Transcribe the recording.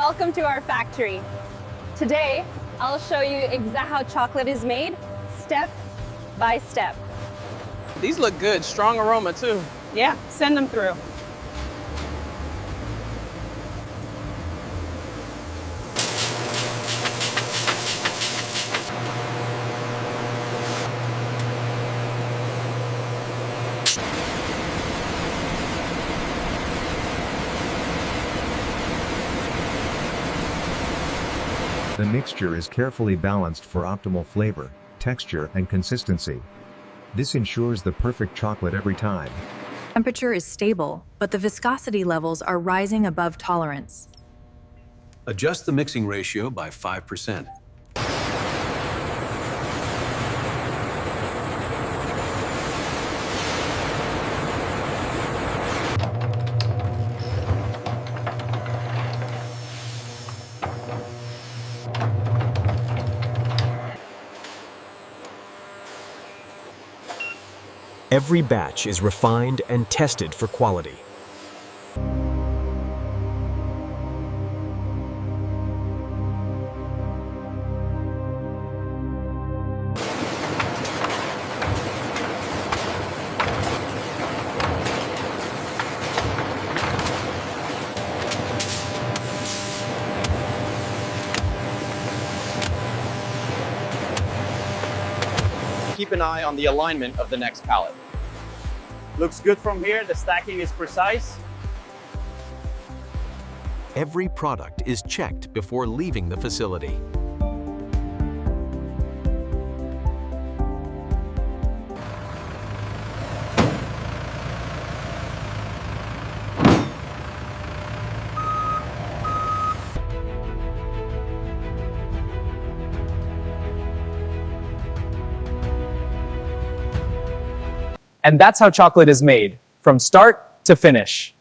welcome to our factory. Today, I'll show you exactly how chocolate is made, step by step. These look good, strong aroma too. Yeah, send them through. The mixture is carefully balanced for optimal flavor, texture, and consistency. This ensures the perfect chocolate every time. Temperature is stable, but the viscosity levels are rising above tolerance. Adjust the mixing ratio by 5%. Every batch is refined and tested for quality. Keep an eye on the alignment of the next pallet. Looks good from here, the stacking is precise. Every product is checked before leaving the facility. And that's how chocolate is made, from start to finish.